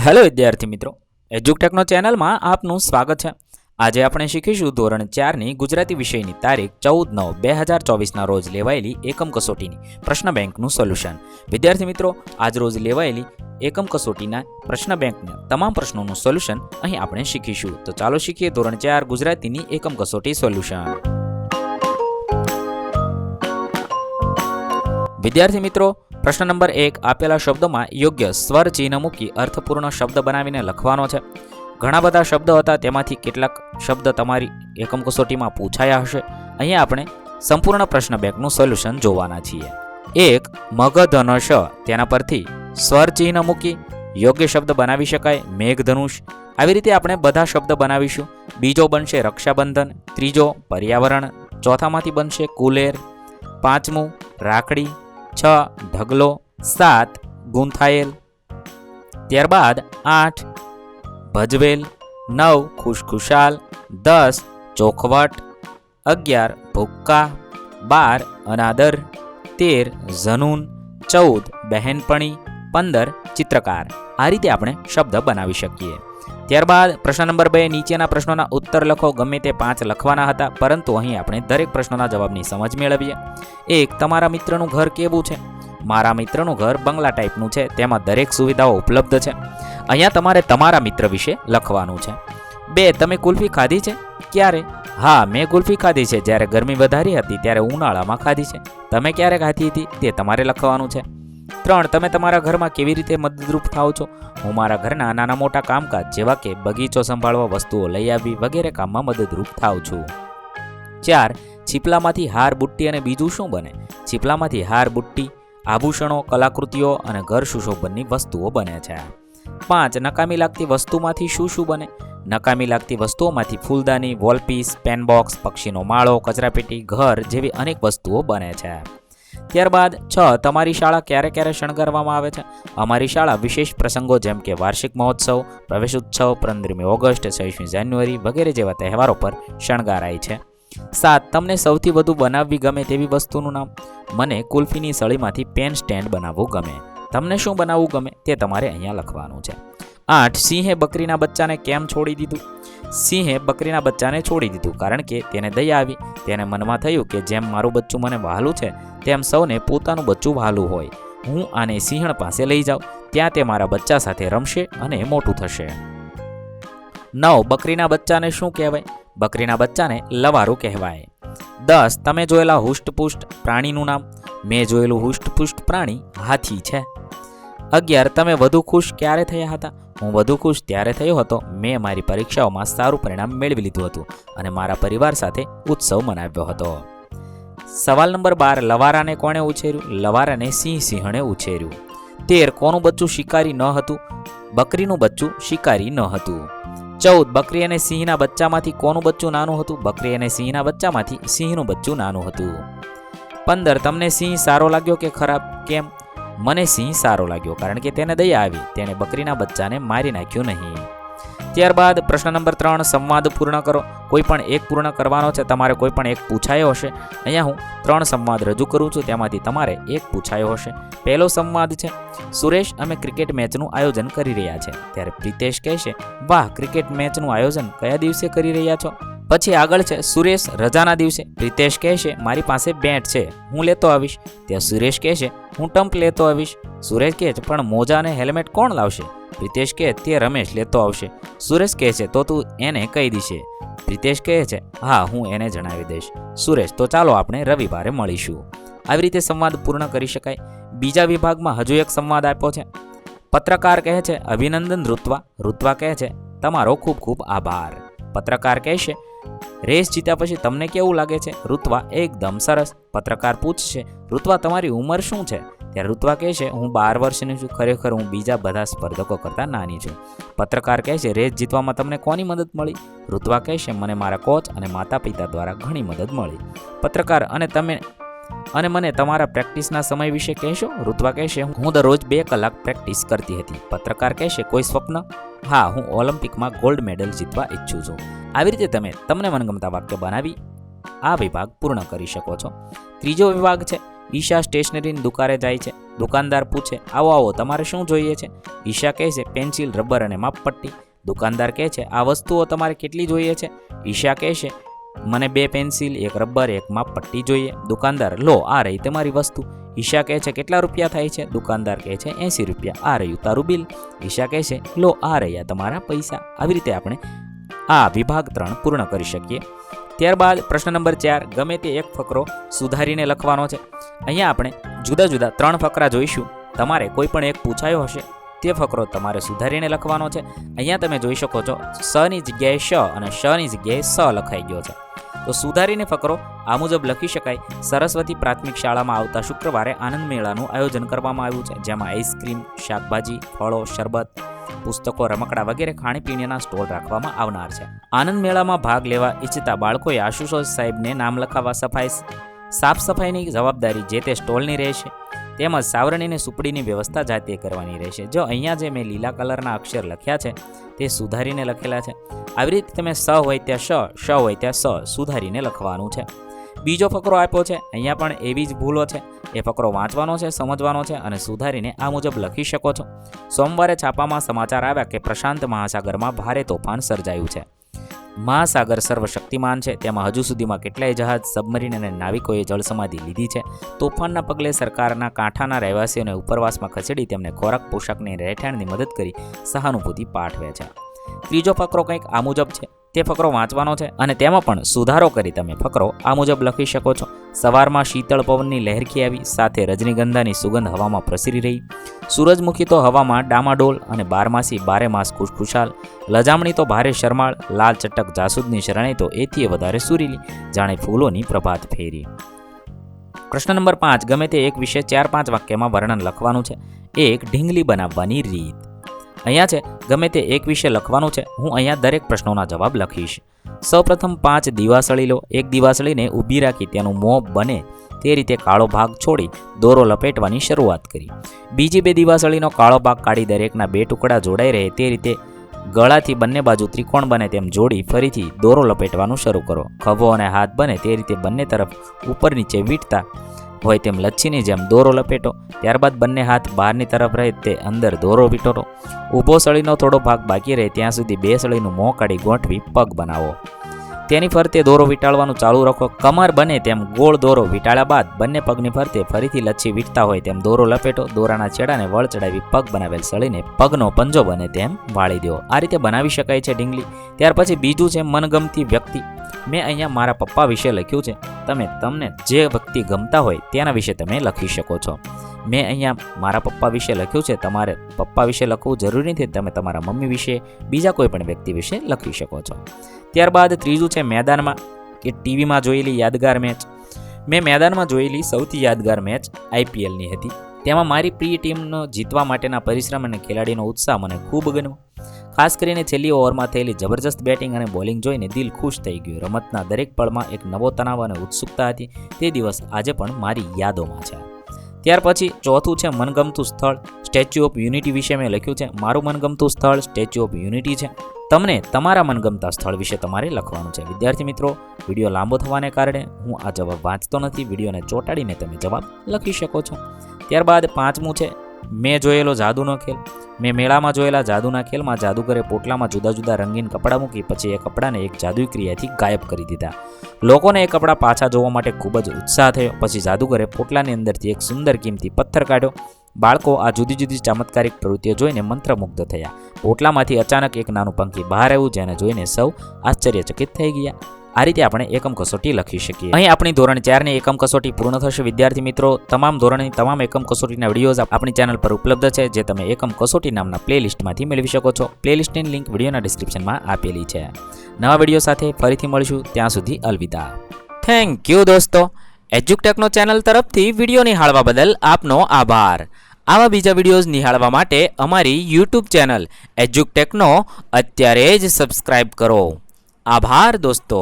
Hello વિદ્યાર્થી મિત્રો, એજ્યુકટેકનો ચેનલમાં આપનું સ્વાગત છે। આજે આપણે શીખીશું ધોરણ 4ની ગુજરાતી વિષયની તારીખ 14/9/2024ના રોજ લેવાયેલી એકમ કસોટીની પ્રશ્ન બેંકનું સોલ્યુશન। વિદ્યાર્થી મિત્રો, આજ રોજ લેવાયેલી એકમ કસોટીના પ્રશ્ન બેંકના તમામ પ્રશ્નોનું સોલ્યુશન અહીં આપણે શીખીશું। તો ચાલો શીખીએ ધોરણ 4 ગુજરાતીની એકમ કસોટી સોલ્યુશન। વિદ્યાર્થી મિત્રો, પ્રશ્ન નંબર 1 આપેલા શબ્દોમાં યોગ્ય સ્વર ચિહ્ન મૂકી અર્થપૂર્ણ શબ્દ બનાવીને લખવાનો છે। ઘણા બધા શબ્દો હતા, તેમાંથી કેટલાક શબ્દ તમારી એકમ કસોટીમાં પૂછાયા હશે। અહીંયા આપણે સંપૂર્ણ પ્રશ્ન બેંકનું સોલ્યુશન જોવાના છીએ। 1 મગધનુષ, તેના પરથી સ્વર ચિહ્ન મૂકી યોગ્ય શબ્દ બનાવી શકાય મેઘધનુષ। આવી રીતે આપણે બધા શબ્દ બનાવીશું। બીજો બનશે રક્ષાબંધન, ત્રીજો પર્યાવરણ, ચોથામાંથી બનશે કુલેર, પાંચમું રાખડી, 6 ઢગલો, 7 ગૂંથાયેલ, ત્યારબાદ 8 ભજવેલ, 9 ખુશખુશાલ, 10 ચોખવટ, 11 ભૂક્કા, 12 અનાદર, 13 ઝનૂન, 14 બહેનપણી, 15 ચિત્રકાર। આ રીતે આપણે શબ્દ બનાવી શકીએ। ત્યારબાદ પ્રશ્ન નંબર 2 નીચેના પ્રશ્નોના ઉત્તર લખો। ગમે તે 5 લખવાના હતા, પરંતુ અહીં આપણે દરેક પ્રશ્નોના જવાબની સમજ મેળવીએ। 1 તમારા મિત્રનું ઘર કેવું છે? મારા મિત્રનું ઘર બંગલા ટાઈપનું છે, તેમાં દરેક સુવિધાઓ ઉપલબ્ધ છે। અહીંયા તમારે તમારા મિત્ર વિશે લખવાનું છે। 2 તમે કુલ્ફી ખાધી છે? ક્યારે? હા, મેં કુલ્ફી ખાધી છે, જ્યારે ગરમી વધારી હતી ત્યારે ઉનાળામાં ખાધી છે। તમે ક્યારે ખાધી હતી તે તમારે લખવાનું છે। 3 તમે તમારા ઘરમાં કેવી રીતે મદદરૂપ થાઓ છો? હું મારા ઘરના નાના મોટા કામકાજ જેવા કે બગીચો સંભાળવા, વસ્તુઓ લઈ આવવી વગેરે કામમાં મદદરૂપ થાઉં છું। 4 છીપલામાંથી હાર, બુટ્ટી અને બીજું શું બને? છીપલામાંથી હાર, બુટ્ટી, આભૂષણો, કલાકૃતિઓ અને ઘર સુશોભનની વસ્તુઓ બને છે। 5 નકામી લાગતી વસ્તુમાંથી શું શું બને? નકામી લાગતી વસ્તુઓમાંથી ફૂલદાની, વોલપીસ, પેનબોક્સ, પક્ષીનો માળો, કચરાપેટી, ઘર જેવી અનેક વસ્તુઓ બને છે। ત્યારબાદ 6 તમારી શાળા ક્યારે ક્યારે શણગારવામાં આવે છે? અમારી શાળા વિશેષ પ્રસંગો જેમ કે વાર્ષિક મહોત્સવ, પ્રવેશ ઉત્સવ, 15મી ઓગસ્ટ, 26મી જાન્યુઆરી વગેરે જેવા તહેવારો પર શણગારાય છે। 7 તમને સૌથી વધુ બનાવવી ગમે તેવી વસ્તુનું નામ? મને કુલ્ફીની સળીમાંથી પેન સ્ટેન્ડ બનાવવું ગમે। તમને શું બનાવવું ગમે તે તમારે અહીંયા લખવાનું છે। 8 સિંહે બકરીના બચ્ચાને કેમ છોડી દીધું? સિંહે બકરીના બચ્ચાને છોડી દીધું કારણ કે તેને દયા આવી। તેને મનમાં થયું કે જેમ મારું બચ્ચું મને વહાલું છે, તેમ સૌને પોતાનું બચ્ચું વહાલું હોય। હું આને સિંહણ પાસે લઈ જાઉં, ત્યાં તે મારા બચ્ચા સાથે રમશે અને મોટું થશે। 9 બકરીના બચ્ચાને શું કહેવાય? બકરીના બચ્ચાને લવારું કહેવાય। 10 તમે જોયેલા હુષ્ટપુષ્ટ પ્રાણીનું નામ? મેં જોયેલું હુષ્ટપુષ્ટ પ્રાણી હાથી છે। 11 તમે વધુ ખુશ ક્યારે થયા હતા? હું વધુ ખુશ ત્યારે થયો હતો મેં મારી પરીક્ષાઓમાં સારું પરિણામ મેળવી લીધું હતું અને મારા પરિવાર સાથે ઉત્સવ મનાવ્યો હતો। સવાલ નંબર 12 લવારાને કોણે ઉછેર્યું? લવારાને સિંહણે ઉછેર્યું। 13 કોનું બચ્ચું શિકારી ન હતું? બકરીનું બચ્ચું શિકારી ન હતું। 14 બકરી અને સિંહના બચ્ચામાંથી કોનું બચ્ચું નાનું હતું? બકરી અને સિંહના બચ્ચામાંથી સિંહનું બચ્ચું નાનું હતું। 15 તમને સિંહ સારો લાગ્યો કે ખરાબ? કેમ? મને સિંહ સારો લાગ્યો કારણ કે તેને દયા આવી, તેણે બકરીના બચ્ચાને મારી નાખ્યું નહીં। ત્યારબાદ પ્રશ્ન નંબર 3 સંવાદ પૂર્ણ કરો। કોઈ પણ એક પૂર્ણ કરવાનો છે, તમારે કોઈ પણ એક પૂછાયો હશે। અહીંયા હું 3 સંવાદ રજૂ કરું છું, તેમાંથી તમારે એક પૂછાયો હશે। પહેલો સંવાદ છે, સુરેશ અમે ક્રિકેટ મેચનું આયોજન કરી રહ્યા છે, ત્યારે પ્રિતેશ કહેશે વાહ, ક્રિકેટ મેચનું આયોજન કયા દિવસે કરી રહ્યા છો? પછી આગળ છે સુરેશ રજાના દિવસે, પ્રિતેશ કહેશે મારી પાસે બેટ છે, હું લેતો આવીશ, ત્યાં સુરેશ કહેશે હું ટમ્પ લેતો આવીશ। સુરેશ કહે છે પણ મોજા અને હેલ્મેટ કોણ લાવશે? પ્રિતેશ કહે તે રમેશ લેતો આવશે। સુરેશ કહે છે તો તું એને કહી દીશે? પ્રિતેશ કહે છે હા, હું એને જણાવી દઈશ। સુરેશ તો ચાલો આપણે રવિવારે મળીશું। આવી રીતે સંવાદ પૂર્ણ કરી શકાય। બીજા વિભાગમાં હજુ એક સંવાદ આપ્યો છે। પત્રકાર કહે છે અભિનંદન ઋત્વા। ઋત્વા કહે છે તમારો ખૂબ ખૂબ આભાર। પત્રકાર કહેશે રેસ જીત્યા પછી તમને કેવું લાગે છે? ઋત્વા એકદમ સરસ। પત્રકાર પૂછશે ઋત્વા તમારી ઉંમર શું છે? ત્યારે ઋત્વા કહેશે હું 12 વર્ષની છું, ખરેખર હું બીજા બધા સ્પર્ધકો કરતાં નાની છું। પત્રકાર કહેશે રેસ જીતવામાં તમને કોની મદદ મળી? ઋત્વા કહેશે મને મારા કોચ અને માતા પિતા દ્વારા ઘણી મદદ મળી। પત્રકાર અને મને તમારા પ્રેક્ટિસના સમય વિશે કહેશો? ઋત્વા કહેશે હું દરરોજ 2 કલાક પ્રેક્ટિસ કરતી હતી। પત્રકાર કહેશે કોઈ સ્વપ્ન? હા, હું ઓલિમ્પિકમાં ગોલ્ડ મેડલ જીતવા ઈચ્છું છું। આવી રીતે તમને મનગમતા વાક્ય બનાવી આ વિભાગ પૂર્ણ કરી શકો છો। ત્રીજો વિભાગ છે ઈશા સ્ટેશનરીની દુકાને જાય છે. દુકાનદાર પૂછે, આવો આવો, તમારે શું જોઈએ છે? ઈશા કહે છે, પેન્સિલ, રબર અને માપપટ્ટી. દુકાનદાર કહે છે, આ વસ્તુઓ તમારે કેટલી જોઈએ છે? ઈશા કહે છે, મને 2 પેન્સિલ, 1 રબર, 1 માપપટ્ટી જોઈએ. દુકાનદાર, લો આ રહી તમારી વસ્તુ. ઈશા કહે છે, કેટલા રૂપિયા થાય છે? દુકાનદાર કહે છે, 80 રૂપિયા. આ રહ્યું તારું બિલ. ઈશા કહે છે, લો આ રહ્યા તમારા પૈસા. આવી રીતે આપણે આ વિભાગ 3 પૂર્ણ કરી શકીએ. ત્યારબાદ પ્રશ્ન નંબર 4, ગમે તે એક ફકરો સુધારીને લખવાનો છે. અહીંયા આપણે જુદા જુદા 3 ફકરા જોઈશું. તમારે કોઈ પણ એક પૂછાયો હશે તે ફકરો તમારે સુધારીને લખવાનો છે. અહીંયા તમે જોઈ શકો છો, સ ની જગ્યાએ શ અને શ ની જગ્યાએ સ લખાઈ ગયો છે. તો સુધારીને ફકરો આ મુજબ લખી શકાય. સરસ્વતી પ્રાથમિક શાળામાં આવતા શુક્રવારે આનંદ મેળાનું આયોજન કરવામાં આવ્યું છે, જેમાં આઈસ્ક્રીમ, શાકભાજી, ફળો, શરબત, પુસ્તકો, રમકડા વગેરે ખાણીપીણીના સ્ટોલ રાખવામાં આવનાર છે. આનંદ મેળામાં ભાગ લેવા ઈચ્છતા બાળકોએ આશુતોષ સાહેબને નામ લખાવવા સાફ સફાઈની જવાબદારી જે તે સ્ટોલની રહેશે, તેમજ સાવરણીને સુપડીની વ્યવસ્થા જાતે કરવાની રહેશે. જો અહીંયા જે મેં લીલા કલરના અક્ષર લખ્યા છે તે સુધારીને લખેલા છે. આવી રીતે તમે સ હોય ત્યાં શ હોય ત્યાં સ સુધારીને લખવાનું છે. બીજો ફકરો આપ્યો છે, અહીંયા પણ એવી જ ભૂલો છે. એ ફકરો વાંચવાનો છે, સમજવાનો છે અને સુધારીને આ મુજબ લખી શકો છો. સોમવારે છાપામાં સમાચાર આવ્યા કે પ્રશાંત મહાસાગરમાં ભારે તોફાન સર્જાયું છે. મહાસાગર સર્વશક્તિમાન છે, તેમાં હજુ સુધીમાં કેટલાય જહાજ, સબમરીન અને નાવિકોએ જળસમાધિ લીધી છે. તોફાનના પગલે સરકારના કાંઠાના રહેવાસીઓને ઉપરવાસમાં ખસેડી તેમને ખોરાક, પોશાકની રહેઠાણની મદદ કરી સહાનુભૂતિ પાઠવે છે. ત્રીજો ફકરો કંઈક આ મુજબ છે. તે ફકરો વાંચવાનો છે અને તેમાં પણ સુધારો કરી તમે ફકરો આ મુજબ લખી શકો છો. સવારમાં શીતળ પવનની લહેરખી આવી, સાથે રજનીગંધાની સુગંધ હવામાં પ્રસરી રહી. સૂરજમુખી તો હવામાં ડામાડોલ અને બારમાસી બારે માસ ખુશખુશાલ. લજામણી તો ભારે શરમાળ, લાલ ચટક જાસૂદની શરણાઈ તો એથી વધારે સુરીલી, જાણે ફૂલોની પ્રભાત ફેરી. પ્રશ્ન નંબર 5, ગમે તે એક વિશે 4-5 વાક્યમાં વર્ણન લખવાનું છે. 1. ઢીંગલી બનાવવાની રીત. અહીંયા છે, ગમે તે એક વિશે લખવાનું છે. હું અહીંયા દરેક પ્રશ્નોના જવાબ લખીશ. સૌપ્રથમ 5 દીવાસળી લો. એક દીવાસળીને ઊભી રાખી તેનું મોં બને તે રીતે કાળો ભાગ છોડી દોરો લપેટવાની શરૂઆત કરી. બીજી 2 દીવાસળીનો કાળો ભાગ કાઢી દરેકના 2 ટુકડા જોડાઈ રહે તે રીતે ગળાથી બંને બાજુ ત્રિકોણ બને તેમ જોડી ફરીથી દોરો લપેટવાનું શરૂ કરો. ખભો અને હાથ બને તે રીતે બંને તરફ ઉપર નીચે વીંટતા હોય તેમ લચ્છીની જેમ દોરો લપેટો. ત્યારબાદ બંને હાથ બહારની તરફ રહે તે અંદર દોરો વીંટો. ઊભો સળીનો થોડો ભાગ બાકી રહે ત્યાં સુધી 2 સળીનું મોં કાઢી ગોઠવી પગ બનાવો. તેની ફરતે દોરો વીંટાળવાનું ચાલુ રાખો. કમર બને તેમ ગોળ દોરો વીંટાળ્યા બાદ બંને પગની ફરતે ફરીથી લચ્છી વીંટતા હોય તેમ દોરો લપેટો. દોરાના છેડાને વળ ચડાવી પગ બનાવેલ સળીને પગનો પંજો બને તેમ વાળી દો. આ રીતે બનાવી શકાય છે ઢીંગલી. ત્યાર પછી બીજું છે મનગમતી વ્યક્તિ. મેં અહીંયા મારા પપ્પા વિશે લખ્યું છે. તમને જે વ્યક્તિ ગમતા હોય તેના વિશે તમે લખી શકો છો. મેં અહીંયા મારા પપ્પા વિશે લખ્યું છે. તમારે પપ્પા વિશે લખવું જરૂરી નથી. તમે તમારા મમ્મી વિશે, બીજા કોઈ પણ વ્યક્તિ વિશે લખી શકો છો. ત્યારબાદ ત્રીજું છે મેદાનમાં કે ટીવીમાં જોયેલી યાદગાર મેચ. મેં મેદાનમાં જોયેલી સૌથી યાદગાર મેચ IPLની હતી. તેમાં મારી પ્રિય ટીમનો જીતવા માટેના પરિશ્રમ અને ખેલાડીનો ઉત્સાહ મને ખૂબ ગમ્યો. ખાસ કરીને છેલ્લી ઓવરમાં થયેલી જબરજસ્ત બેટિંગ અને બોલિંગ જોઈને દિલ ખુશ થઈ ગયું. રમતના દરેક પળમાં એક નવો તણાવ અને ઉત્સુકતા હતી. તે દિવસ આજે પણ મારી યાદોમાં છે. ત્યાર પછી ચોથું છે મનગમતું સ્થળ. સ્ટેચ્યુ ઓફ યુનિટી વિશે મેં લખ્યું છે. મારું મનગમતું સ્થળ સ્ટેચ્યુ ઓફ યુનિટી છે. તમને તમારા મનગમતા સ્થળ વિશે તમારે લખવાનું છે. વિદ્યાર્થી મિત્રો, વિડીયો લાંબો થવાને કારણે હું આ જવાબ વાંચતો નથી. વિડીયોને ચોંટાડીને તમે જવાબ લખી શકો છો. ત્યારબાદ 5મું છે મેં જોયેલો જાદુનો ખેલ. મેં મેળામાં જોયેલા જાદુના ખેલમાં જાદુગરે પોટલામાં જુદા જુદા રંગીન કપડાં મૂકી પછી એ કપડાને એક જાદુઈ ક્રિયાથી ગાયબ કરી દીધા. લોકોને એ કપડાં પાછા જોવા માટે ખૂબ જ ઉત્સાહ થયો. પછી જાદુગરે પોટલાની અંદરથી એક સુંદર કિંમતી પથ્થર કાઢ્યો. બાળકો આ જુદી જુદી ચમત્કારિક પ્રવૃત્તિઓ જોઈને મંત્રમુગ્ધ થયા. પોટલામાંથી અચાનક એક નાનું પંખી બહાર આવ્યું, જેને જોઈને સૌ આશ્ચર્યચકિત થઈ ગયા. આ રીતે આપણે એકમ કસોટી લખી શકીએ. અહીં આપણી ધોરણ 4ની એકમ કસોટી પૂર્ણ થશે. વિદ્યાર્થી મિત્રો, તમામ ધોરણની તમામ એકમ કસોટીના વિડીયોઝ આપણી ચેનલ પર ઉપલબ્ધ છે, જે તમે એકમ કસોટી નામના પ્લેલિસ્ટમાંથી મેળવી શકો છો. પ્લેલિસ્ટની લિંક વિડીયોના ડિસ્ક્રિપ્શનમાં આપેલી છે. નવા વિડીયો સાથે ફરીથી મળીશું. ત્યાં સુધી અલવિદા. થેન્ક યુ દોસ્તો. એજ્યુકટેકનો ચેનલ તરફથી વિડીયો નિહાળવા બદલ આપનો આભાર. આવા બીજા વિડીયોઝ નિહાળવા માટે અમારી YouTube ચેનલ એજ્યુકટેકનો અત્યારે જ સબસ્ક્રાઇબ કરો. આભાર દોસ્તો.